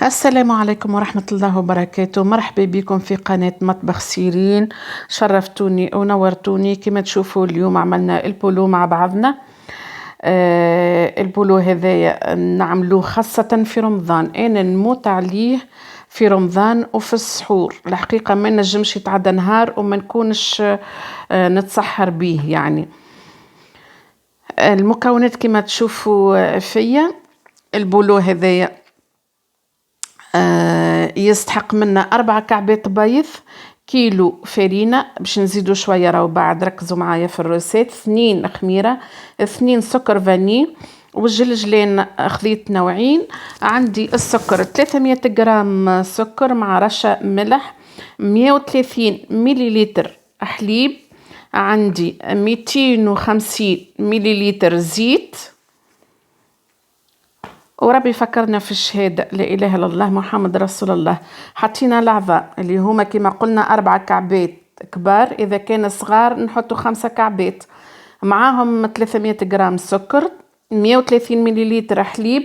السلام عليكم ورحمة الله وبركاته. مرحبا بكم في قناة مطبخ سيرين. شرفتوني ونورتوني. كما تشوفوا اليوم عملنا البولو مع بعضنا. البولو هذايا نعملوه خاصة في رمضان، أنا نموت عليه في رمضان وفي السحور. الحقيقة ما نجمش يتعدى نهار وما نكونش نتسحر به. يعني المكونات كما تشوفوا فيا البولو هذايا يستحق منا 4 كعبات بيض، كيلو فرينة باش نزيدو شوية، راهو بعد ركزوا معايا في الروسيت، 2 خميرة، 2 سكر فاني، والجلجلين خذيت نوعين. عندي السكر 300 جرام سكر مع رشة ملح، 130 مليلتر حليب، عندي 250 مليلتر زيت، وربي فكرنا في الشهادة لا إله إلا الله محمد رسول الله. حطينا العظام اللي هما كما قلنا 4 كعبات كبار، إذا كان صغار نحطوا 5 كعبات، معاهم 300 جرام سكر، 130 مليلتر حليب،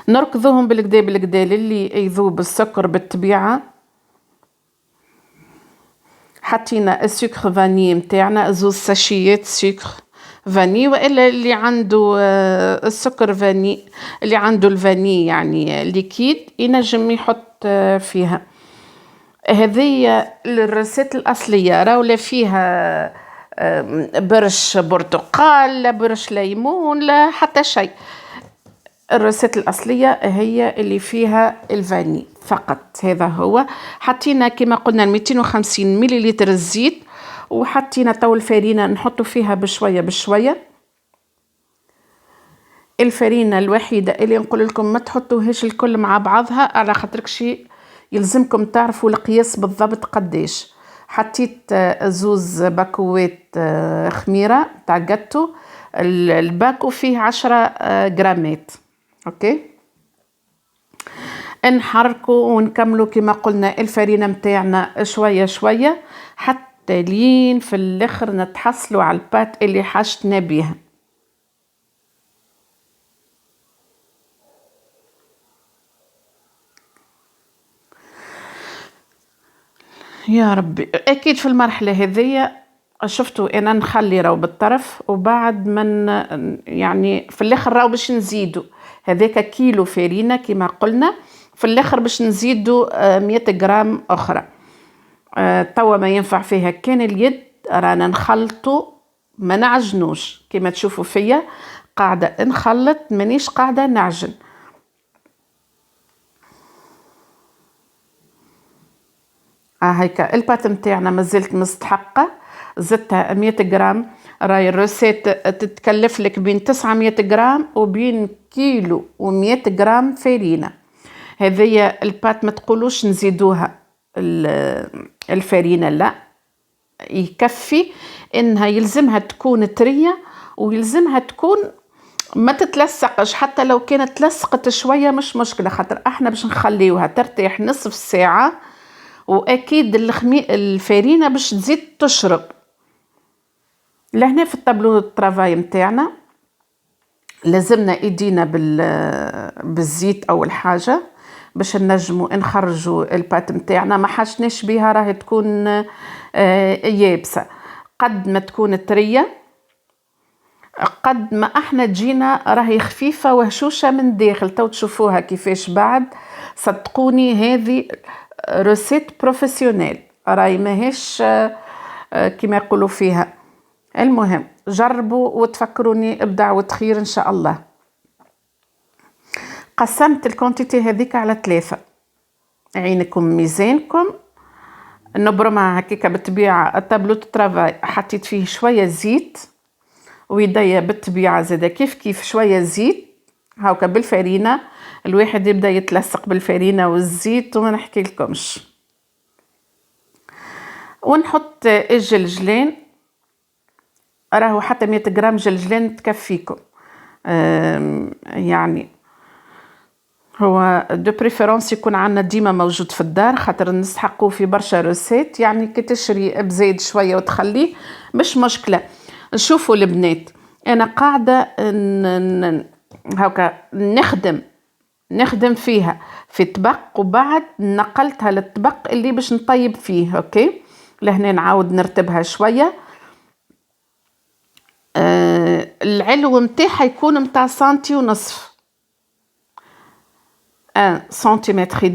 نركضوهم بالكدا بالكدا للي يذوب السكر بالطبيعة. حطينا السكر فاني متاعنا 2 ساشيات سكر فاني، والا اللي عنده السكر فاني، اللي عنده الفاني يعني ليكيد ينجم يحط فيها. هذه الرسالة الأصلية، راهو لا فيها برش برتقال لا برش ليمون لا حتى شيء. الرسالة الأصلية هي اللي فيها الفاني فقط، هذا هو. حطينا كما قلنا 250 مليلتر الزيت، وحطينا تو الفرينة نحطو فيها بشوية بشوية. الفرينة الوحيدة اللي نقول لكم ما تحطوهاش الكل مع بعضها، على خاطرك شي يلزمكم تعرفوا القياس بالضبط قديش. حطيت 2 باكوات خميرة تاع جاتو، الباكو فيه 10 جرامات. اوكي، نحركوا ونكملوا كما قلنا الفرينة متاعنا شوية شوية حتى لين في الاخر نتحصلوا على البات اللي حاجتنا بيها. يا ربي، اكيد في المرحلة هذية شفتوا انا نخلي راو بالطرف، وبعد من يعني في الاخر راو باش نزيدوا هذاك كيلو فرينة كما قلنا، في الاخر باش نزيدوا 100 جرام اخرى. توا ما ينفع فيها كان اليد، رانا نخلطوا ما نعجنوش. كما تشوفوا فيا قاعدة نخلط مانيش قاعدة نعجن. هيك البات متاعنا مازلت مستحقة، زدتها 100 جرام. راي الروسيت تتكلف لك بين 900 جرام وبين كيلو و100 جرام فرينة. هذه البات ما تقولوش نزيدوها الفرينة، لا، يكفي انها يلزمها تكون طرية، ويلزمها تكون ما تتلصقش. حتى لو كانت تلصقت شوية مش مشكلة، خاطر احنا باش نخليوها ترتاح نصف ساعة، واكيد الفرينة باش تزيد تشرب. لهنا في الطابلو الترافاي متاعنا لازمنا ايدينا بالزيت اول حاجة باش نجموا نخرجوا البات متاعنا. ما حاجناش بها راهي تكون يابسة، قد ما تكون طرية قد ما احنا تجينا راهي خفيفة وهشوشة من داخل. تو تشوفوها كيفاش بعد. صدقوني هذه روسيت بروفيسيونيل، راهي ماهيش كما يقولوا فيها. المهم جربوا وتفكروني بدعوة خير ان شاء الله. قسمت الكونتيتي هذيك على 3، عينكم ميزانكم. نبرمها هكيكا بالطبيعة. الطابلو ترافاي حطيت فيه شوية زيت، ويديا بالطبيعة زادا كيف كيف شوية زيت هاوكا بالفرينة. الواحد يبدأ يتلصق بالفرينة والزيت وما نحكي لكمش. ونحط الجلجلين، راهو حتى 100 جرام جلجلين تكفيكم. يعني هو دو بريفيرونس يكون عندنا ديما موجود في الدار، خاطر نستحقوه في برشا روسيت. يعني كي تشري بزيد شوية وتخليه مش مشكلة. شوفوا البنات، انا قاعدة هاكا نخدم نخدم فيها في طبق، وبعد نقلتها للطبق اللي باش نطيب فيه. اوكي، لهنا نعاود نرتبها شوية. العلو متاعها يكون متاع سنتي ونصف، 1 سنتيمتر.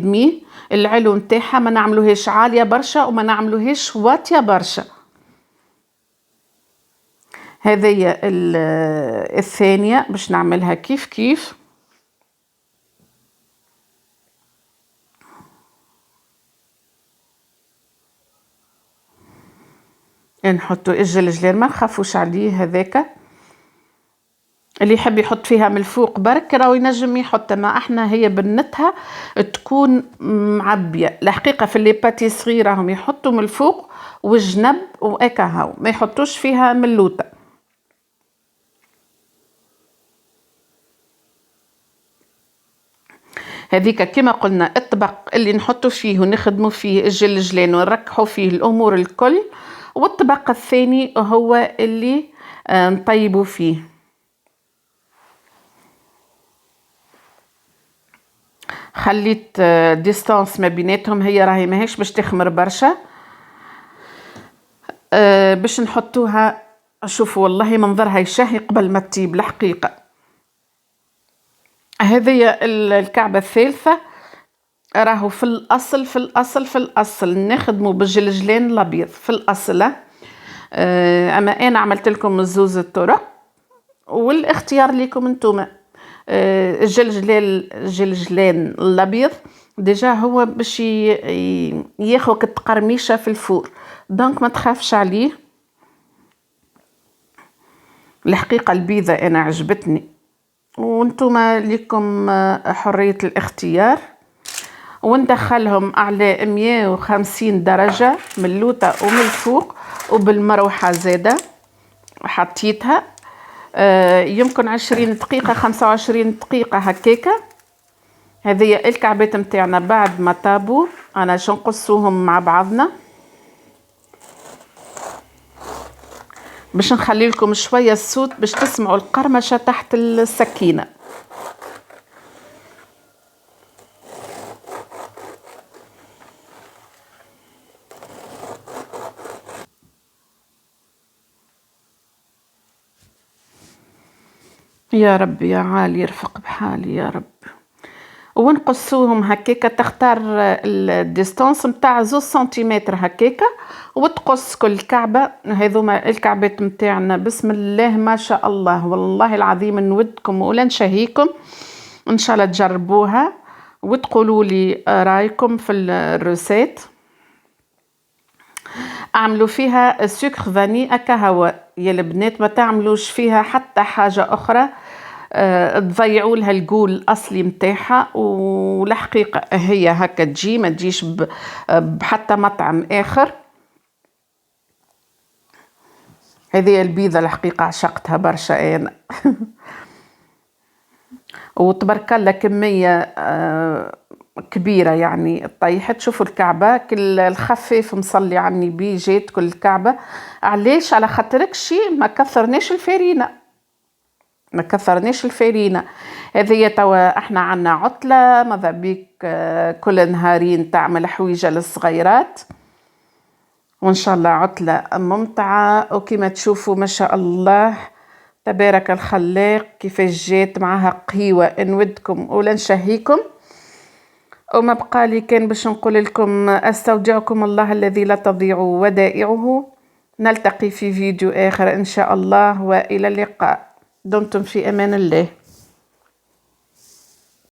العلو متاعها ما نعملوهاش عالية برشا وما نعملوهاش واطية برشا. هذه الثانية باش نعملها كيف كيف. نحطو الجلجلان ما نخافوش عليه، هذاك اللي يحب يحط فيها من الفوق برك راهو ينجم يحط، ما احنا هي بنتها تكون معبيه. الحقيقه في لي باتيسري راهم يحطوا من الفوق والجنب وهكا هاو، ما يحطوش فيها من اللوطه. هذيك كما قلنا الطبق اللي نحطوا فيه ونخدموا فيه الجلجلان ونركحوا فيه الامور الكل، والطبق الثاني هو اللي نطيبوا فيه. خليت ديستانس ما بيناتهم، هي راهي ماهيش باش تخمر برشا. باش نحطوها. شوفوا والله منظرها يشهي قبل ما تطيب الحقيقة. هذه الكعبة الثالثة، راهو في الأصل نخدموا بالجلجلان الأبيض في الأصل. أما أنا عملت لكم الزوز الطرق، والاختيار لكم انتم. الجلجلان الأبيض ديجا هو باش ياخذ التقرميشة في الفور، دونك ما تخافش عليه. الحقيقة البيضة أنا عجبتني، وانتم لكم حرية الاختيار. وندخلهم على 150 درجة من اللوطة ومن الفوق، وبالمروحة زادة حطيتها يمكن 20 دقيقة 25 دقيقة هكاكا. هذه الكعبات متاعنا بعد ما طابوا، أنا باش نقصوهم مع بعضنا باش نخلي لكم شوية الصوت باش تسمعوا القرمشة تحت السكينة. يا رب يا عالي ارفق بحالي يا رب. ونقصوهم هكاكا، تختار الديستانس متاع 2 سنتيمتر هكاكا، وتقص كل كعبة. هذوما الكعبات متاعنا بسم الله ما شاء الله، والله العظيم نودكم ولا نشهيكم ان شاء الله تجربوها وتقولوا لي رايكم في الروسيت. اعملوا فيها السكر فاني هو يا البنات، ما تعملوش فيها حتى حاجة اخرى تضيعوا لها الجول الاصلي متاعها. والحقيقة هي هكا تجي، ما تجيش بحتى مطعم اخر. هذه البيضة الحقيقة عشقتها برشا انا. وتبارك الله كمية كبيرة يعني طيحت. شوفوا الكعبة كل الخفيف مصلي على النبي جات كل الكعبة. علاش؟ على خاطرك شي ما كثرناش الفرينة. هذه توا احنا عنا عطلة، ماذا بيك كل نهارين تعمل حويجة للصغيرات، وان شاء الله عطلة ممتعة. وكما تشوفوا ما شاء الله تبارك الخلاق كيفاش جات معها قهيوة. نودكم ولا نشهيكم. وما بقى لي كان باش نقول لكم استودعكم الله الذي لا تضيع ودائعه. نلتقي في فيديو آخر إن شاء الله، وإلى اللقاء. دمتم في أمان الله.